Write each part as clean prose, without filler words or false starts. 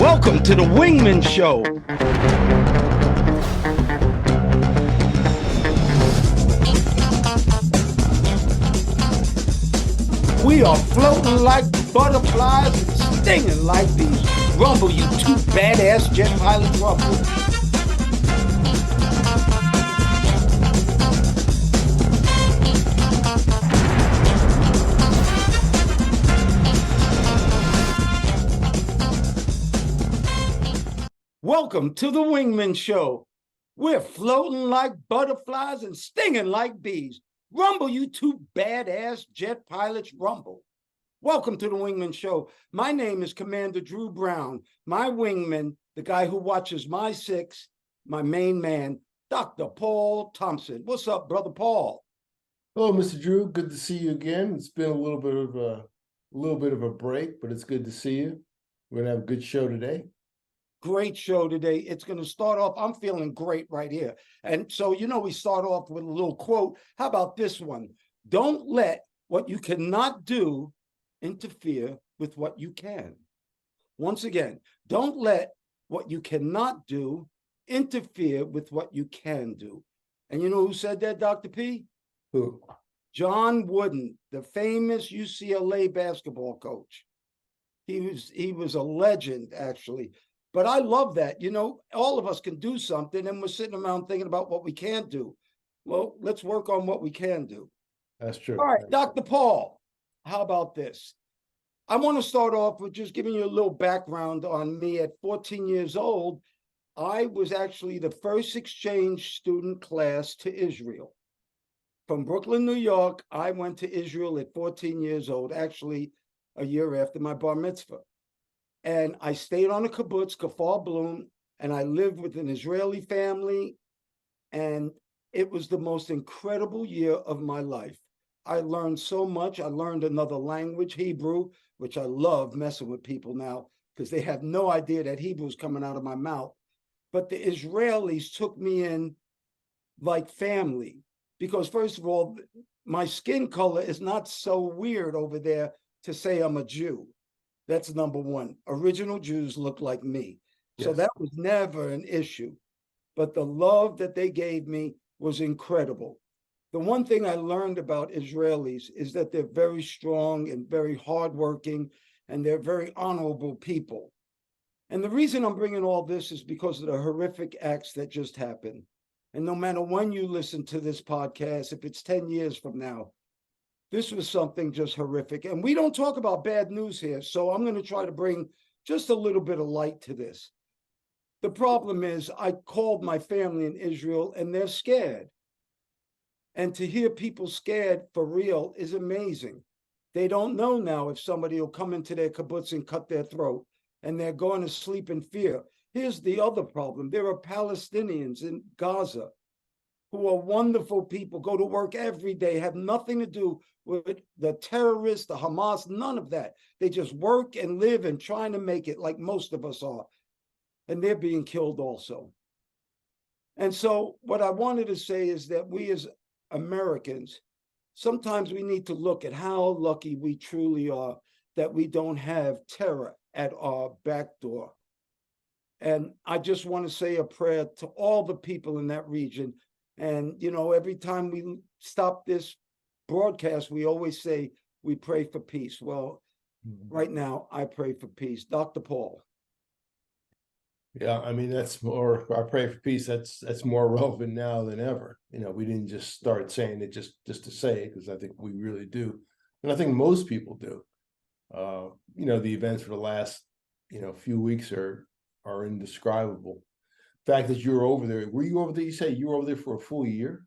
Welcome to the Wingmen Show. We are floating like butterflies and stinging like bees. Rumble, you two badass jet pilots, rumble. Welcome to the Wingmen Show. We're floating like butterflies and stinging like bees. Rumble, you two badass jet pilots, rumble. Welcome to the Wingmen Show. My name is Commander Drew Brown. My wingman, the guy who watches my six, my main man, Dr. Paul Thompson. What's up, Brother Paul? Hello, Mr. Drew. Good to see you again. It's been a little bit of a break, but it's good to see you. We're gonna have a good show today. Great show today. It's going to start off. I'm feeling great right here. And so, we start off with a little quote. How about this one? Don't let what you cannot do interfere with what you can. Once again, don't let what you cannot do interfere with what you can do. And you know who said that, Dr. P? Who? John Wooden, the famous UCLA basketball coach. He was a legend, actually. But I love that. All of us can do something, and we're sitting around thinking about what we can't do. Well, let's work on what we can do. That's true. All right, Dr. Paul, how about this? I want to start off with just giving you a little background on me. At 14 years old, I was actually the first exchange student class to Israel. From Brooklyn, New York, I went to Israel at 14 years old, actually a year after my bar mitzvah. And I stayed on a kibbutz, Kfar Blum, and I lived with an Israeli family. And it was the most incredible year of my life. I learned so much. I learned another language, Hebrew, which I love messing with people now because they have no idea that Hebrew is coming out of my mouth. But the Israelis took me in like family because, first of all, my skin color is not so weird over there to say I'm a Jew. That's number one. Original Jews look like me. Yes. So that was never an issue. But the love that they gave me was incredible. The one thing I learned about Israelis is that they're very strong and very hardworking, and they're very honorable people. And the reason I'm bringing all this is because of the horrific acts that just happened. And no matter when you listen to this podcast, if it's 10 years from now, this was something just horrific. And we don't talk about bad news here. So I'm going to try to bring just a little bit of light to this. The problem is I called my family in Israel and they're scared. And to hear people scared for real is amazing. They don't know now if somebody will come into their kibbutz and cut their throat, and they're going to sleep in fear. Here's the other problem. There are Palestinians in Gaza who are wonderful people, go to work every day, have nothing to do with the terrorists, the Hamas, none of that. They just work and live and trying to make it like most of us are. And they're being killed also. And so what I wanted to say is that we as Americans, sometimes we need to look at how lucky we truly are that we don't have terror at our back door. And I just want to say a prayer to all the people in that region. And, every time we stop this broadcast, we always say we pray for peace. Well, right now, I pray for peace. Dr. Paul. Yeah, I mean, that's more, I pray for peace. That's more relevant now than ever. We didn't just start saying it just to say it, because I think we really do. And I think most people do. The events for the last, few weeks are indescribable. Fact that you were over there. Were you over there? You say you were over there for a full year?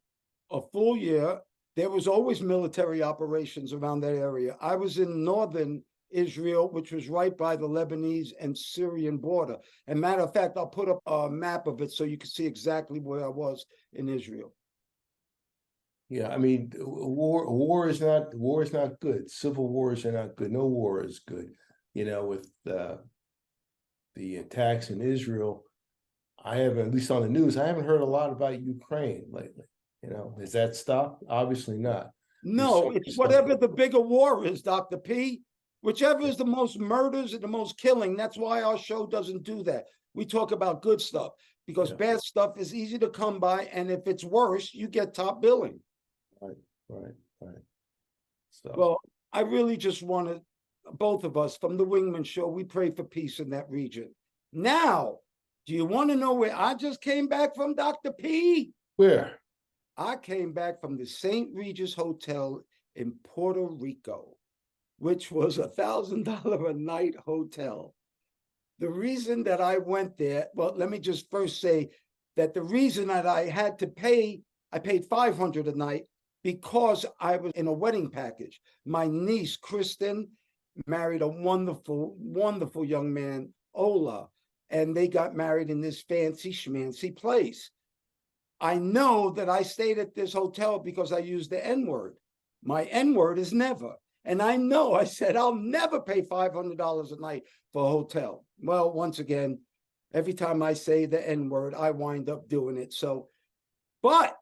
A full year. There was always military operations around that area. I was in northern Israel, which was right by the Lebanese and Syrian border. And matter of fact, I'll put up a map of it so you can see exactly where I was in Israel. Yeah, I mean, war is not good. Civil wars are not good. No war is good. With the attacks in Israel, I haven't, at least on the news, I haven't heard a lot about Ukraine lately. Has that stopped? Obviously not. No, it's whatever the bigger war is, Dr. P. Whichever is the most murders and the most killing. That's why our show doesn't do that. We talk about good stuff because bad stuff is easy to come by. And if it's worse, you get top billing. Right. So, well, I really just wanted both of us from the Wingmen Show, we pray for peace in that region. Now, do you want to know where I just came back from, Dr. P? where? I came back from the St. Regis Hotel in Puerto Rico, which was $1,000 a night hotel. The reason that I went there, well, let me just first say that the reason that I had to pay, I paid $500 a night because I was in a wedding package. My niece, Kristen, married a wonderful, wonderful young man, Ola, and they got married in this fancy schmancy place. I know that I stayed at this hotel because I used the N-word. My N-word is never. And I know I said, I'll never pay $500 a night for a hotel. Well, once again, every time I say the N-word, I wind up doing it. So, but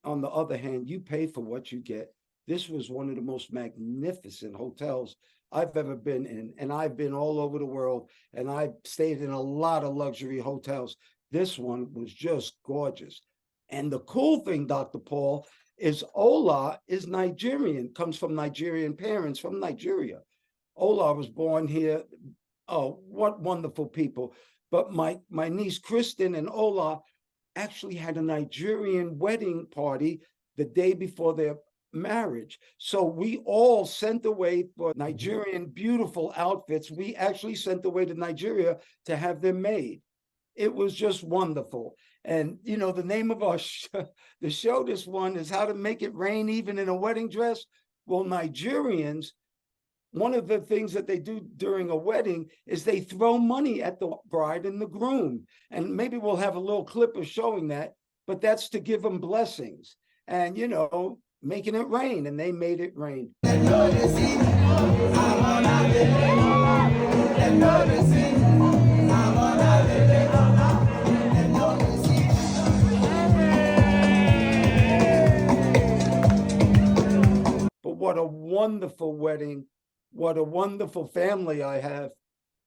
on the other hand, you pay for what you get. This was one of the most magnificent hotels I've ever been in. And I've been all over the world and I've stayed in a lot of luxury hotels. This one was just gorgeous. And the cool thing, Dr. Paul, is Ola is Nigerian, comes from Nigerian parents from Nigeria. Ola was born here. Oh, what wonderful people. But my niece, Kristen, and Ola actually had a Nigerian wedding party the day before their marriage. So we all sent away for Nigerian beautiful outfits. We actually sent away to Nigeria to have them made. It was just wonderful. And, you know, the name of our the show, this one, is How to Make It Rain Even in a Wedding Dress. Well, Nigerians, one of the things that they do during a wedding is they throw money at the bride and the groom. And maybe we'll have a little clip of showing that, but that's to give them blessings and, you know, making it rain. And they made it rain. But what a wonderful wedding. What a wonderful family I have.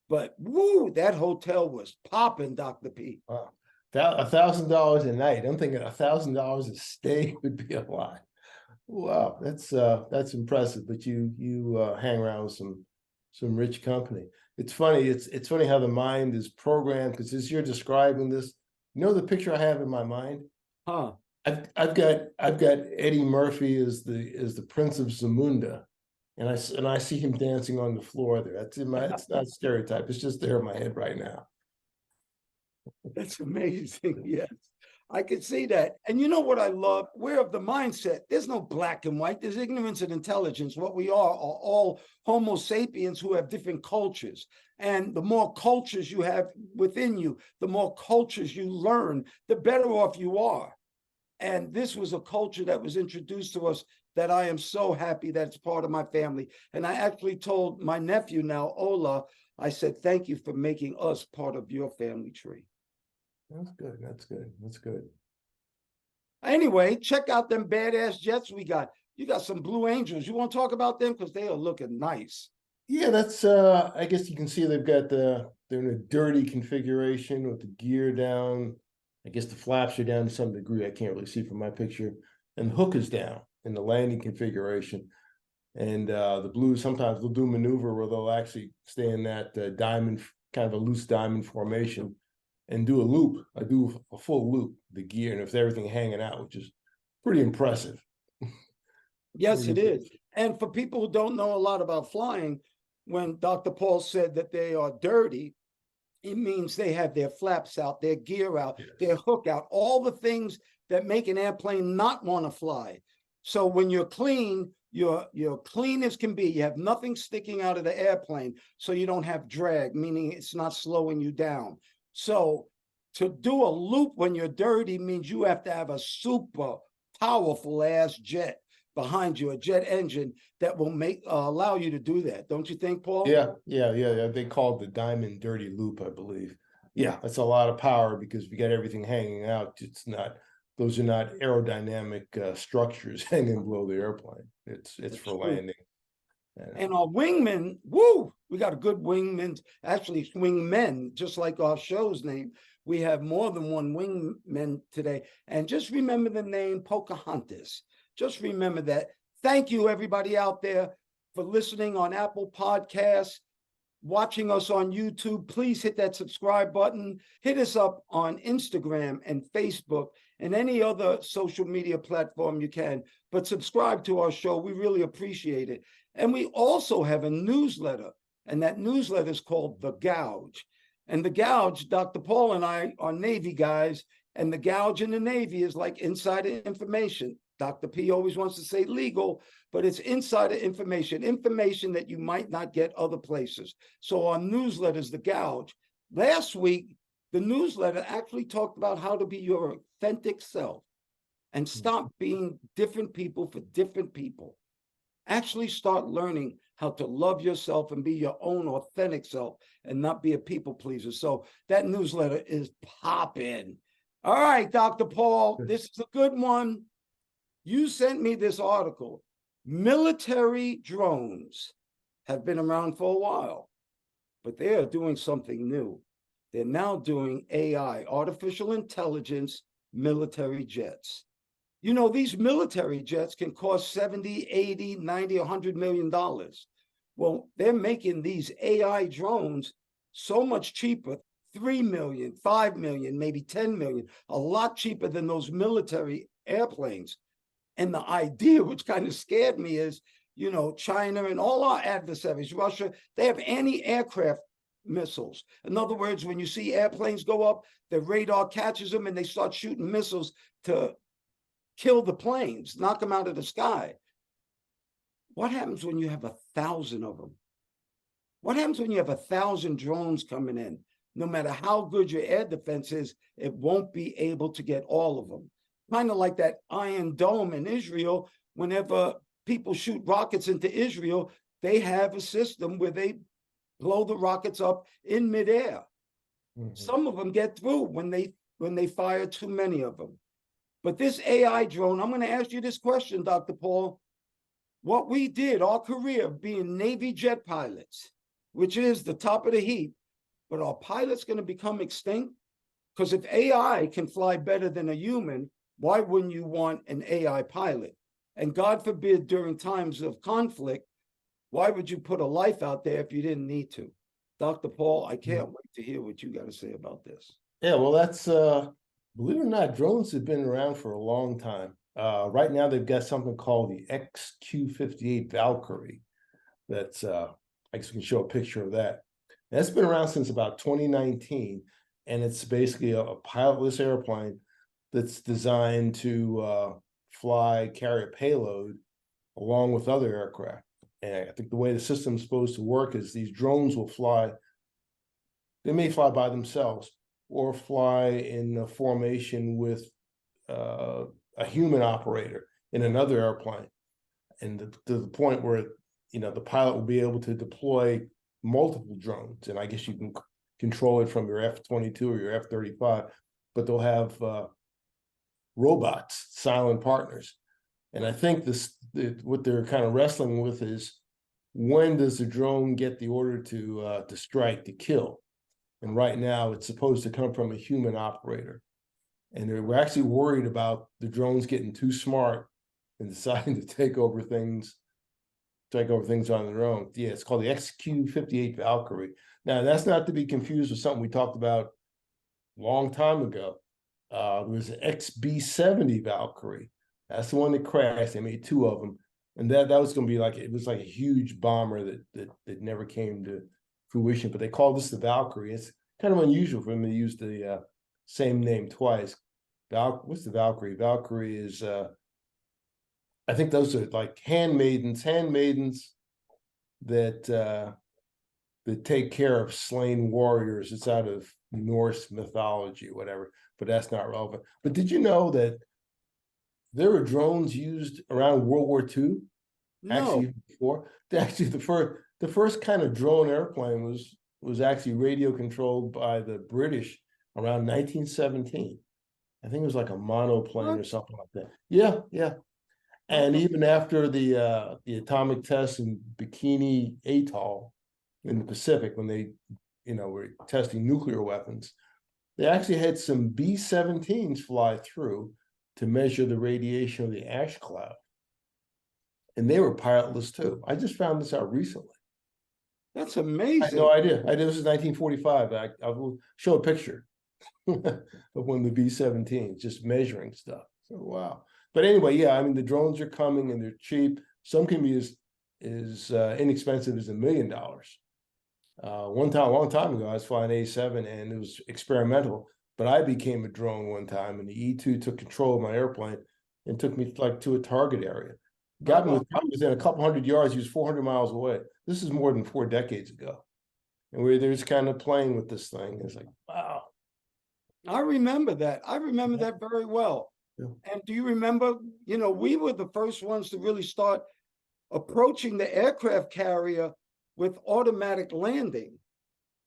But woo, that hotel was popping, Dr. P. Wow. $1,000 a night. I'm thinking $1,000 a stay would be a lot. Wow, that's impressive. But you hang around with some rich company. It's funny. It's funny how the mind is programmed, because as you're describing this, you know the picture I have in my mind? Huh. I've got Eddie Murphy as the Prince of Zamunda, and I see him dancing on the floor there. That's in my. It's not stereotype. It's just there in my head right now. That's amazing. Yes, I could see that. And you know what I love? We're of the mindset. There's no black and white. There's ignorance and intelligence. What we are all Homo sapiens who have different cultures. And the more cultures you have within you, the more cultures you learn, the better off you are. And this was a culture that was introduced to us that I am so happy that it's part of my family. And I actually told my nephew now, Ola, I said, thank you for making us part of your family tree. That's good. That's good. That's good. Anyway, check out them badass jets we got. You got some Blue Angels. You want to talk about them? Because they are looking nice. Yeah, that's I guess you can see they've got they're in a dirty configuration with the gear down. I guess the flaps are down to some degree. I can't really see from my picture. And the hook is down in the landing configuration. And the Blues, sometimes they'll do maneuver where they'll actually stay in that diamond, kind of a loose diamond formation, and do a loop. I do a full loop, the gear, and if everything hanging out, which is pretty impressive. Yes, it is. And for people who don't know a lot about flying, when Dr. Paul said that they are dirty, it means they have their flaps out, their gear out, their hook out, all the things that make an airplane not want to fly. So when you're clean, you're clean as can be. You have nothing sticking out of the airplane, so you don't have drag, meaning it's not slowing you down. So to do a loop when you're dirty means you have to have a super powerful ass jet behind you, a jet engine that will allow you to do that. Don't you think, Paul? Yeah. They call it the diamond dirty loop, I believe. Yeah, that's a lot of power because if you got everything hanging out, those are not aerodynamic structures hanging below the airplane. It's for landing. And our wingmen, woo, we got a good wingmen. Actually, it's wingmen, just like our show's name. We have more than one wingman today. And just remember the name Pocahontas. Just remember that. Thank you, everybody out there, for listening on Apple Podcasts, watching us on YouTube. Please hit that subscribe button. Hit us up on Instagram and Facebook and any other social media platform you can. But subscribe to our show. We really appreciate it. And we also have a newsletter, and that newsletter is called The Gouge. And The Gouge, Dr. Paul and I are Navy guys, and the gouge in the Navy is like insider information. Dr. P always wants to say legal, but it's insider information, information that you might not get other places. So our newsletter is The Gouge. Last week, the newsletter actually talked about how to be your authentic self and stop being different people for different people. Actually start learning how to love yourself and be your own authentic self and not be a people pleaser. So that newsletter is popping. All right, Dr. Paul, this is a good one. You sent me this article. Military drones have been around for a while, but they are doing something new. They're now doing AI, artificial intelligence, military jets. You know, these military jets can cost 70, 80, 90, 100 million dollars. Well, they're making these AI drones so much cheaper, 3 million, 5 million, maybe 10 million, a lot cheaper than those military airplanes. And the idea, which kind of scared me, is, you know, China and all our adversaries, Russia, they have anti-aircraft missiles. In other words, when you see airplanes go up, the radar catches them and they start shooting missiles to kill the planes, knock them out of the sky. What happens when you have 1,000 of them? What happens when you have 1,000 drones coming in? No matter how good your air defense is, it won't be able to get all of them. Kind of like that Iron Dome in Israel. Whenever people shoot rockets into Israel, they have a system where they blow the rockets up in midair. Some of them get through when they fire too many of them. But this AI drone, I'm going to ask you this question, Dr. Paul. What we did, our career being Navy jet pilots, which is the top of the heap, but are pilots going to become extinct? Because if AI can fly better than a human, why wouldn't you want an AI pilot? And God forbid, during times of conflict, why would you put a life out there if you didn't need to? Dr. Paul, I can't wait to hear what you got to say about this. Yeah, well, that's believe it or not, drones have been around for a long time. Right now, they've got something called the XQ-58 Valkyrie. That's I guess we can show a picture of that. That's been around since about 2019, and it's basically a pilotless airplane that's designed to carry a payload along with other aircraft. And I think the way the system's supposed to work is these drones will fly. They may fly by themselves or fly in a formation with a human operator in another airplane, and to the point where, you know, the pilot will be able to deploy multiple drones. And I guess you can control it from your F-22 or your F-35, but they'll have robots, silent partners. And I think what they're kind of wrestling with is, when does the drone get the order to strike, to kill? And right now, it's supposed to come from a human operator. And we're actually worried about the drones getting too smart and deciding to take over things on their own. Yeah, it's called the XQ-58 Valkyrie. Now, that's not to be confused with something we talked about a long time ago. There was an XB-70 Valkyrie. That's the one that crashed. They made two of them. And that was going to be like, it was like a huge bomber that never came to fruition. But they called this the Valkyrie. It's kind of unusual for them to use the same name twice. What's the Valkyrie? Valkyrie is, I think those are like handmaidens that take care of slain warriors. It's out of Norse mythology or whatever, but that's not relevant. But did you know that there were drones used around World War II? No. Actually, before. Actually, the first kind of drone airplane was actually radio controlled by the British around 1917. I think it was like a monoplane or something like that. Yeah. And even after the atomic tests in Bikini Atoll in the Pacific, when they, were testing nuclear weapons, they actually had some B-17s fly through to measure the radiation of the ash cloud. And they were pilotless too. I just found this out recently. That's I had amazing. no idea. This is 1945. I will show a picture of when the B-17 just measuring stuff. So wow. But anyway, yeah, I mean the drones are coming and they're cheap. Some can be as inexpensive as $1 million. One time, a long time ago, I was flying A7 and it was experimental. But I became a drone one time, and the E2 took control of my airplane and took me like to a target area. Got me within a couple hundred yards. He was 400 miles away. This is more than 4 decades ago, and we were just kind of playing with this thing. It's like, wow. I remember that. I remember that very well. Yeah. And do you remember, we were the first ones to really start approaching the aircraft carrier with automatic landing.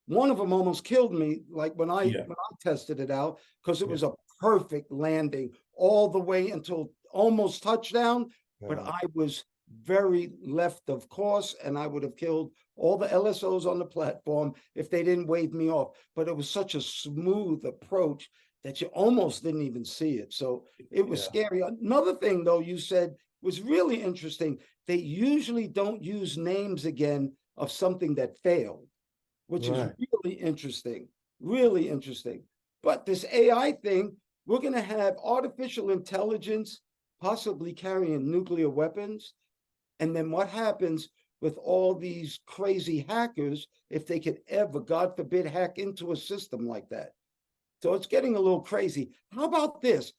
One of them almost killed me, like when I tested it out, because it was a perfect landing all the way until almost touchdown. But I was very left of course, and I would have killed all the LSOs on the platform if they didn't wave me off. But it was such a smooth approach that you almost didn't even see it. So it was scary. Another thing, though, you said was really interesting. They usually don't use names again of something that failed, which is really interesting, really interesting. But this AI thing, we're going to have artificial intelligence possibly carrying nuclear weapons. And then what happens with all these crazy hackers if they could ever, God forbid, hack into a system like that? So it's getting a little crazy. How about this?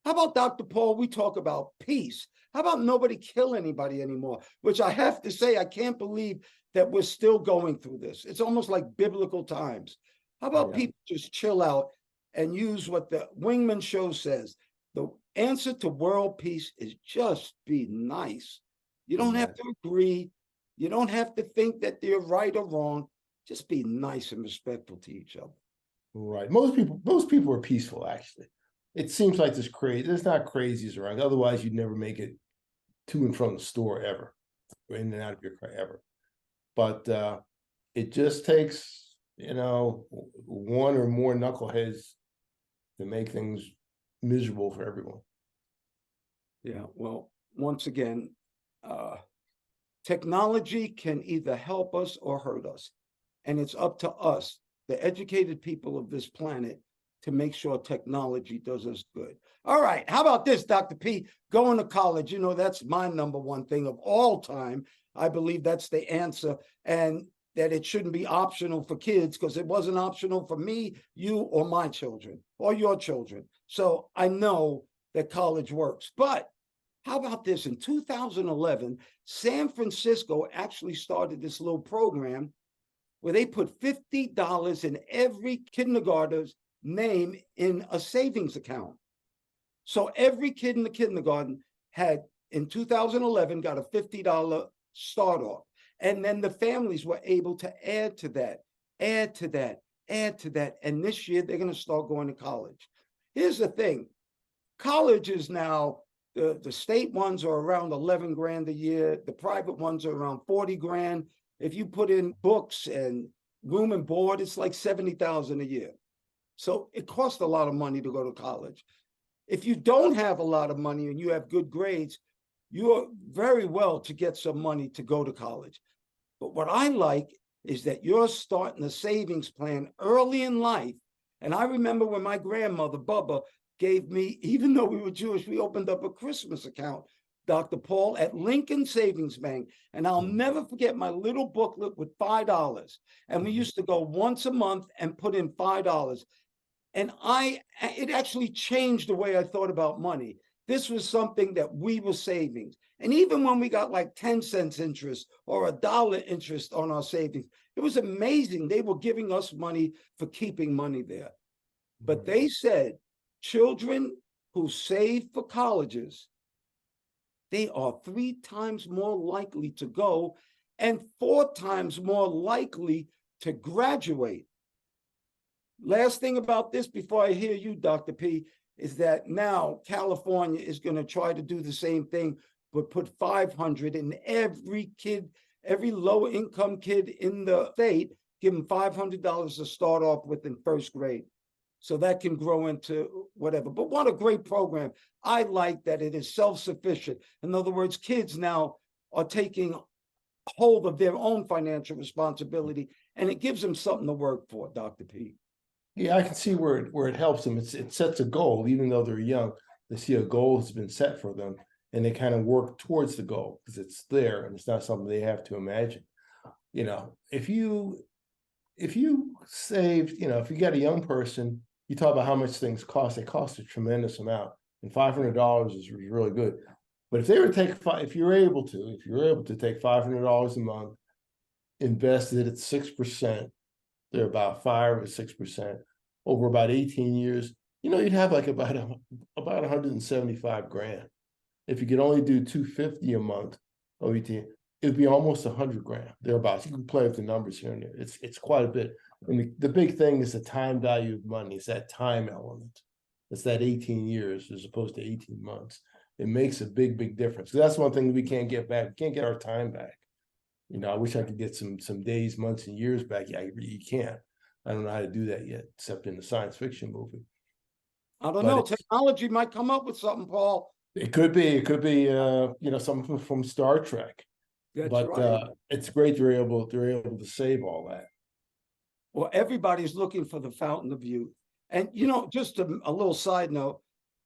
How about, Dr. Paul, we talk about peace? How about nobody kill anybody anymore? Which I have to say, I can't believe that we're still going through this. It's almost like biblical times. How about people just chill out and use what the Wingmen Show says? The answer to world peace is just be nice. You don't have to agree. You don't have to think that they're right or wrong. Just be nice and respectful to each other. Right. Most people are peaceful, actually. It seems like there's not crazies around. Otherwise, you'd never make it to and from the store ever, in and out of your car ever. But it just takes, one or more knuckleheads to make things miserable for everyone. Yeah, well, once again, technology can either help us or hurt us. And it's up to us, the educated people of this planet, to make sure technology does us good. All right, how about this, Dr. P? Going to college, that's my number one thing of all time. I believe that's the answer, and that it shouldn't be optional for kids, because it wasn't optional for me, you, or my children, or your children. So I know that college works. But how about this? In 2011, San Francisco actually started this little program where they put $50 in every kindergartner's name in a savings account. So every kid in the kindergarten had, in 2011, got a $50 start off. And then the families were able to add to that, add to that, add to that. And this year, they're going to start going to college. Here's the thing. College is now, the state ones are around 11 grand a year. The private ones are around 40 grand. If you put in books and room and board, it's like 70,000 a year. So it costs a lot of money to go to college. If you don't have a lot of money and you have good grades, you're very well to get some money to go to college. But what I like is that you're starting a savings plan early in life. And I remember when my grandmother, Bubba, gave me, even though we were Jewish, we opened up a Christmas account, Dr. Paul, at Lincoln Savings Bank. And I'll never forget my little booklet with $5. And we used to go once a month and put in $5. And it actually changed the way I thought about money. This was something that we were saving. And even when we got like 10 cents interest or $1 interest on our savings, it was amazing. They were giving us money for keeping money there. But they said children who save for colleges, they are 3 times more likely to go and 4 times more likely to graduate. Last thing about this before I hear you, Dr. P, is that now California is going to try to do the same thing, but put 500 in every kid, every low income kid in the state, give them $500 to start off with in first grade. So that can grow into whatever. But what a great program. I like that it is self-sufficient. In other words, kids now are taking hold of their own financial responsibility, and it gives them something to work for, Dr. P. Yeah, I can see where it helps them. It sets a goal, even though they're young. They see a goal has been set for them, and they kind of work towards the goal because it's there and it's not something they have to imagine. You know, if you saved, you know, if you got a young person, you talk about how much things cost. They cost a tremendous amount, and $500 is really good. But if they were to take if you're able to take $500 a month, invest it at 6%, they're about 5 or 6% over about 18 years. You know, you'd have like about 175 grand. If you could only do 250 a month, OET, it'd be almost 100 grand thereabouts. You can play with the numbers here and there. It's quite a bit. And the big thing is the time value of money. It's that time element. It's that 18 years as opposed to 18 months. It makes a big difference. That's one thing we can't get back. We can't get our time back. You know, I wish I could get some days, months, and years back. Yeah, you can't. I don't know how to do that yet, except in the science fiction movie. I don't know. Technology might come up with something, Paul. It could be, you know, something from Star Trek. That's but right. It's great they're able to save all that. Well, everybody's looking for the fountain of youth. And, you know, just a little side note,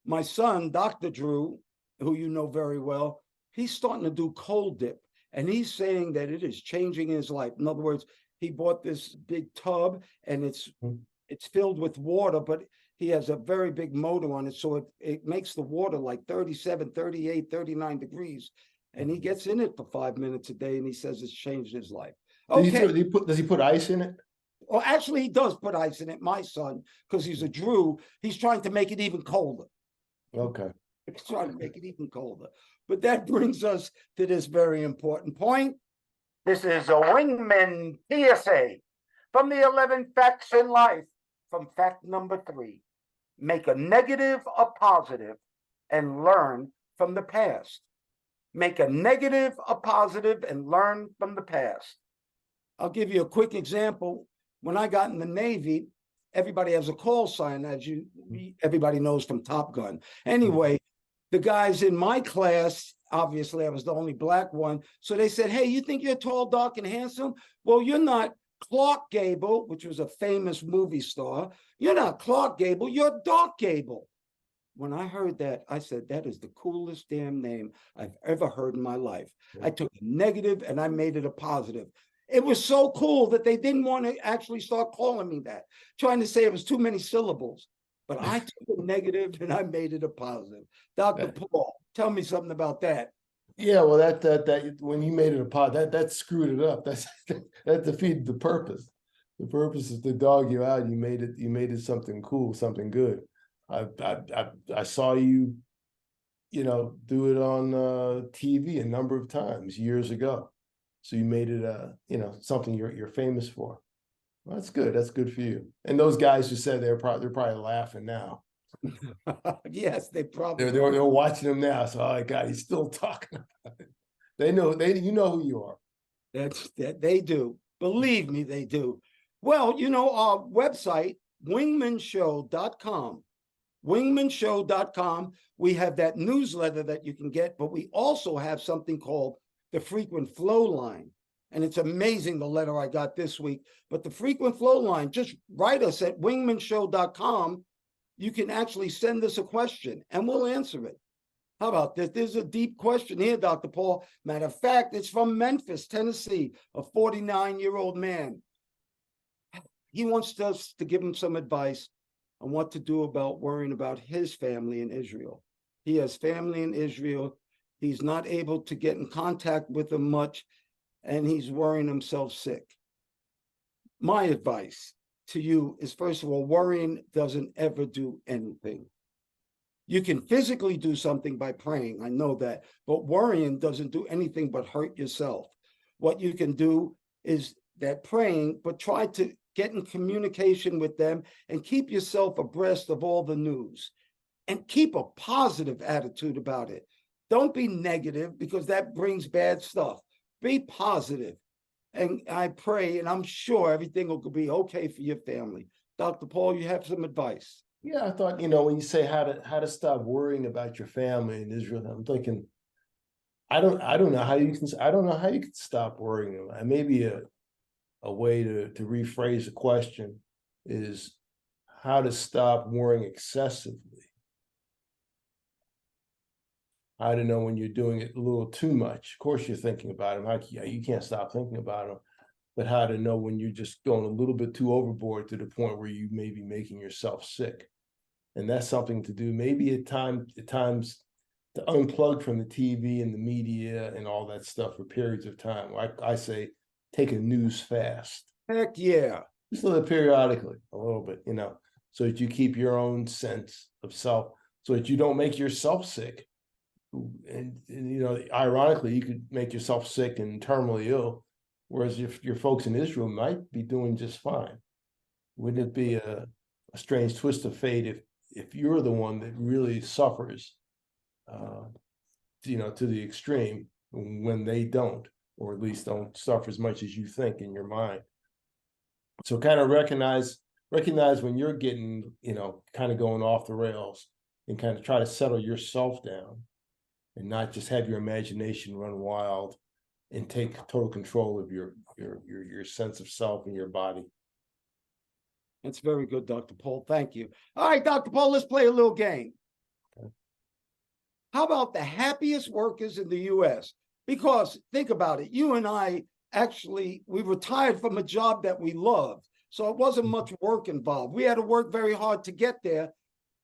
my son, Dr. Drew, who you know very well, he's starting to do cold dip. And he's saying that it is changing his life. In other words, he bought this big tub and it's filled with water, but he has a very big motor on it. So it makes the water like 37, 38, 39 degrees. And he gets in it for 5 minutes a day, and he says it's changed his life. Okay. Does he put ice in it? Well, actually, he does put ice in it, my son, because he's a Drew. He's trying to make it even colder. Okay. He's trying to make it even colder. But that brings us to this very important point. This is a Wingmen PSA from the 11 facts in life, from fact number 3. Make a negative a positive and learn from the past. Make a negative a positive and learn from the past. I'll give you a quick example. When I got in the Navy, everybody has a call sign, as everybody knows from Top Gun. Anyway, the guys in my class, obviously I was the only black one, so they said, hey, you think you're tall, dark, and handsome? Well, you're not Clark Gable, which was a famous movie star. You're not Clark Gable, you're Dark Gable. When I heard that, I said, that is the coolest damn name I've ever heard in my life. I took a negative and I made it a positive. It was so cool that they didn't want to actually start calling me that, trying to say it was too many syllables. But I took a negative and I made it a positive. Dr. Paul, tell me something about that. Yeah, well, that when you made it a positive, that screwed it up. That defeated the purpose. The purpose is to dog you out. You made it something cool, something good. I saw you, you know, do it on TV a number of times years ago. So you made it you know, something you're famous for. Well, that's good. That's good for you. And those guys who said they're probably laughing now. Yes, they probably they're watching him now. So, oh my God, he's still talking about it. They know you know who you are. That they do. Believe me, they do. Well, you know, our website, wingmenshow.com. Wingmenshow.com. We have that newsletter that you can get, but we also have something called the frequent flow line. And it's amazing the letter I got this week. But the frequent flow line, just write us at wingmenshow.com. You can actually send us a question and we'll answer it. How about this? There's a deep question here, Dr. Paul. Matter of fact, it's from Memphis, Tennessee, a 49-year-old man. He wants us to give him some advice on what to do about worrying about his family in Israel. He has family in Israel. He's not able to get in contact with them much, and he's worrying himself sick. My advice to you is, first of all, worrying doesn't ever do anything. You can physically do something by praying, I know that, but worrying doesn't do anything but hurt yourself. What you can do is that praying, but try to get in communication with them and keep yourself abreast of all the news and keep a positive attitude about it. Don't be negative because that brings bad stuff. Be positive. And I pray, and I'm sure everything will be okay for your family. Dr. Paul, you have some advice. Yeah, I thought, when you say how to stop worrying about your family in Israel, I'm thinking, I don't know how you can stop worrying about it. Maybe a way to rephrase the question is how to stop worrying excessively. How to know when you're doing it a little too much. Of course, you're thinking about them. You can't stop thinking about them, but how to know when you're just going a little bit too overboard to the point where you may be making yourself sick. And that's something to do. Maybe at times to unplug from the TV and the media and all that stuff for periods of time. I say, take a news fast. Heck yeah. Just a little periodically, a little bit, so that you keep your own sense of self, so that you don't make yourself sick. And ironically, you could make yourself sick and terminally ill, whereas if your folks in Israel might be doing just fine. Wouldn't it be a strange twist of fate if you're the one that really suffers, to the extreme when they don't, or at least don't suffer as much as you think in your mind. So kind of recognize when you're getting, kind of going off the rails, and kind of try to settle yourself down and not just have your imagination run wild and take total control of your sense of self and your body. That's very good, Dr. Paul. Thank you. All right, Dr. Paul, let's play a little game. Okay. How about the happiest workers in the US? Because think about it, you and I we retired from a job that we loved. So it wasn't much work involved. We had to work very hard to get there.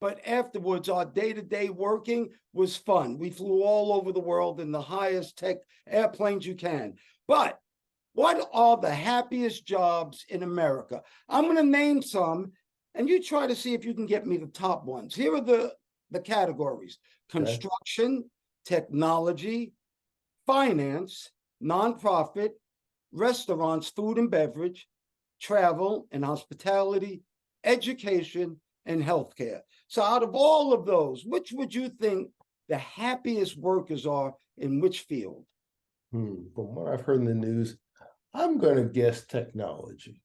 But afterwards, our day-to-day working was fun. We flew all over the world in the highest tech airplanes you can. But what are the happiest jobs in America? I'm going to name some, and you try to see if you can get me the top ones. Here are the categories: construction, technology, finance, nonprofit, restaurants, food and beverage, travel and hospitality, education, and healthcare. So out of all of those, which would you think the happiest workers are in which field? From what I've heard in the news, I'm going to guess technology.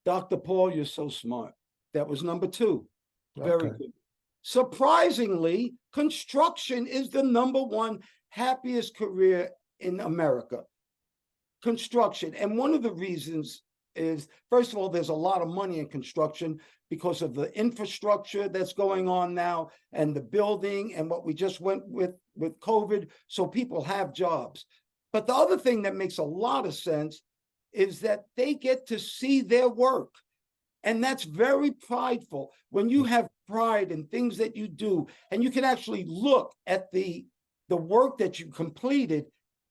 Dr. Paul, you're so smart. That was number 2. Very Okay. good. Surprisingly, construction is the number 1 happiest career in America. Construction. And one of the reasons is, first of all, there's a lot of money in construction because of the infrastructure that's going on now and the building and what we just went with COVID. So people have jobs. But the other thing that makes a lot of sense is that they get to see their work. And that's very prideful. When you have pride in things that you do, and you can actually look at the work that you completed,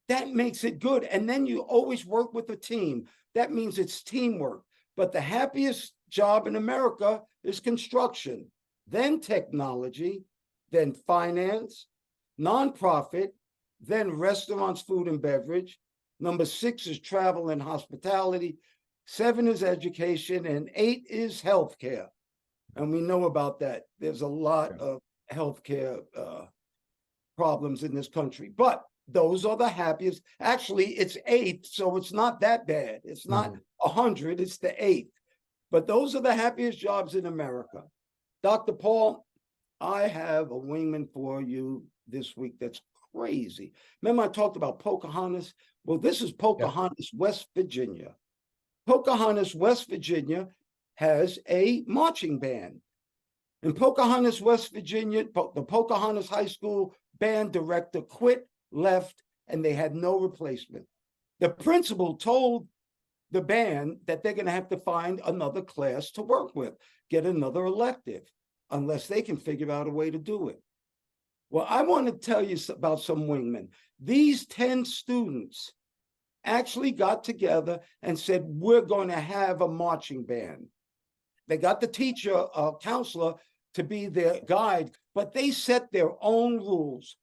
that makes it good. And then you always work with a team. That means it's teamwork. But the happiest job in America is construction, then technology, then finance, nonprofit, then restaurants, food and beverage. Number 6 is travel and hospitality. 7 is education, and 8 is healthcare. And we know about that. There's a lot of healthcare problems in this country, but those are the happiest. Actually, it's 8, so it's not that bad. It's not 100, it's the 8th. But those are the happiest jobs in America. Dr. Paul, I have a wingman for you this week that's crazy. Remember I talked about Pocahontas? Well, this is Pocahontas, West Virginia. Pocahontas, West Virginia has a marching band. In Pocahontas, West Virginia, the Pocahontas High School band director quit, left, and they had no replacement. The principal told the band that they're going to have to find another class to work with, get another elective, unless they can figure out a way to do it. Well, I want to tell you about some wingmen. These 10 students actually got together and said, we're going to have a marching band. They got the teacher, counselor, to be their guide, but they set their own rules.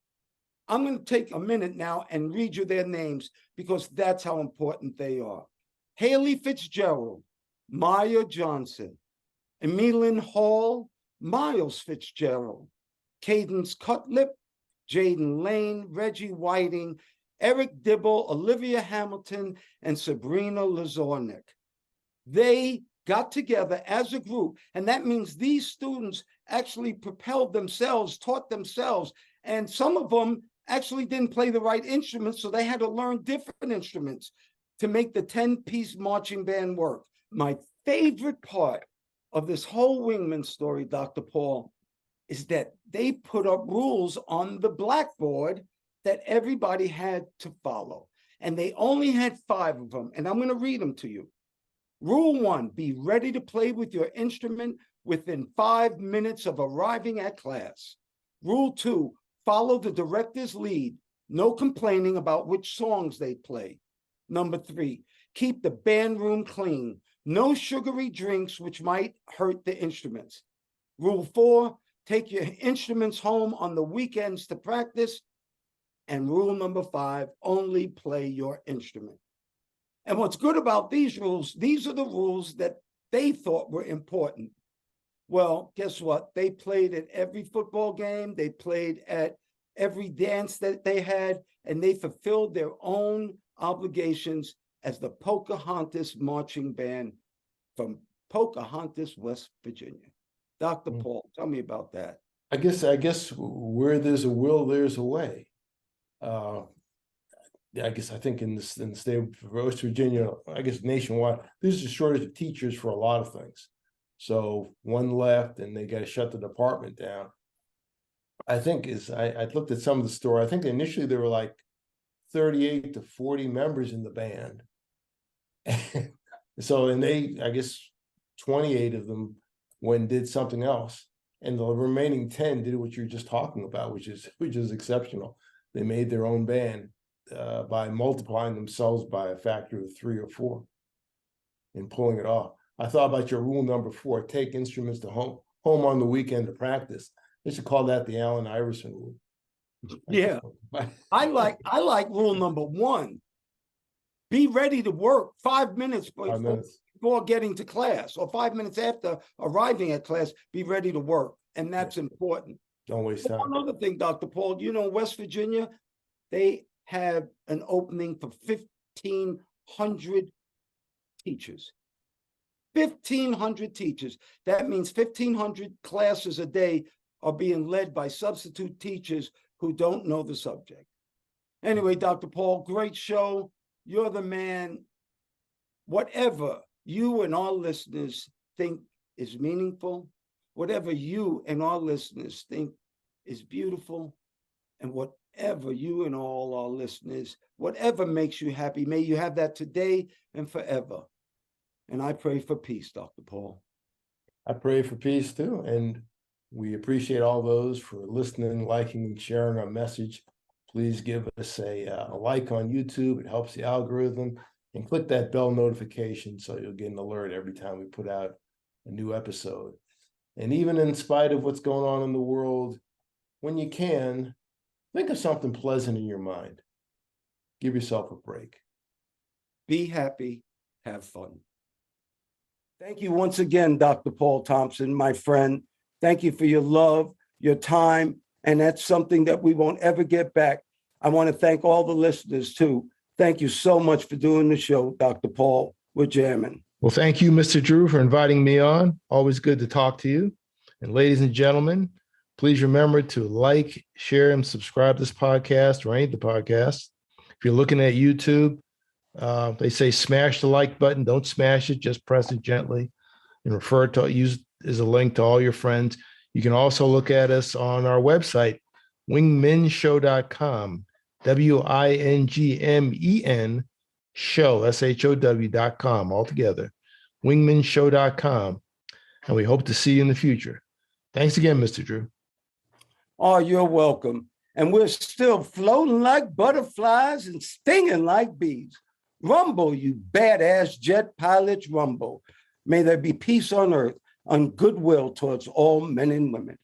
I'm going to take a minute now and read you their names because that's how important they are. Haley Fitzgerald, Maya Johnson, Emmeline Hall, Miles Fitzgerald, Cadence Cutlip, Jaden Lane, Reggie Whiting, Eric Dibble, Olivia Hamilton, and Sabrina Lazornik. They got together as a group, and that means these students actually propelled themselves, taught themselves, and some of them actually didn't play the right instruments, so they had to learn different instruments to make the 10-piece marching band work. My favorite part of this whole Wingman story, Dr. Paul, is that they put up rules on the blackboard that everybody had to follow. And they only had 5 of them, and I'm going to read them to you. Rule 1, be ready to play with your instrument within 5 minutes of arriving at class. Rule 2, follow the director's lead. No complaining about which songs they play. Number 3, keep the band room clean. No sugary drinks which might hurt the instruments. Rule 4, take your instruments home on the weekends to practice. And rule number 5, only play your instrument. And what's good about these rules, these are the rules that they thought were important. Well, guess what? They played at every football game. They played at every dance that they had, and they fulfilled their own obligations as the Pocahontas Marching Band from Pocahontas, West Virginia. Dr. Paul, tell me about that. I guess where there's a will, there's a way. I think in the state of West Virginia, I guess nationwide, there's a shortage of teachers for a lot of things. So one left and they got to shut the department down. I think I looked at some of the story. I think initially there were like 38 to 40 members in the band. And I guess 28 of them went and did something else. And the remaining 10 did what you're just talking about, which is exceptional. They made their own band by multiplying themselves by a factor of 3 or 4 and pulling it off. I thought about your rule number 4, take instruments to home on the weekend to practice. They should call that the Allen Iverson rule. Yeah. I like rule number 1. Be ready to work 5 minutes before getting to class, or 5 minutes after arriving at class, be ready to work. And that's important. Don't waste time. One other thing, Dr. Paul, West Virginia, they have an opening for 1,500 teachers. 1,500 teachers. That means 1,500 classes a day are being led by substitute teachers who don't know the subject. Anyway, Dr. Paul, great show. You're the man. Whatever you and our listeners think is meaningful, whatever you and our listeners think is beautiful, and whatever you and all our listeners, whatever makes you happy, may you have that today and forever. And I pray for peace, Dr. Paul. I pray for peace too. And we appreciate all those for listening, liking, and sharing our message. Please give us a like on YouTube. It helps the algorithm. And click that bell notification so you'll get an alert every time we put out a new episode. And even in spite of what's going on in the world, when you can, think of something pleasant in your mind. Give yourself a break. Be happy. Have fun. Thank you once again, Dr. Paul Thompson, my friend. Thank you for your love, your time, and that's something that we won't ever get back. I want to thank all the listeners, too. Thank you so much for doing the show, Dr. Paul. We're jamming. Well, thank you, Mr. Drew, for inviting me on. Always good to talk to you. And ladies and gentlemen, please remember to like, share, and subscribe to this podcast or any of the podcasts. If you're looking at YouTube, they say smash the like button. Don't smash it. Just press it gently and use as a link to all your friends. You can also look at us on our website, wingmenshow.com, WINGMEN show, SHOW.com, altogether, wingmenshow.com. And we hope to see you in the future. Thanks again, Mr. Drew. Oh, you're welcome. And we're still floating like butterflies and stinging like bees. Rumble, you badass jet pilots, rumble. May there be peace on earth, and goodwill towards all men and women.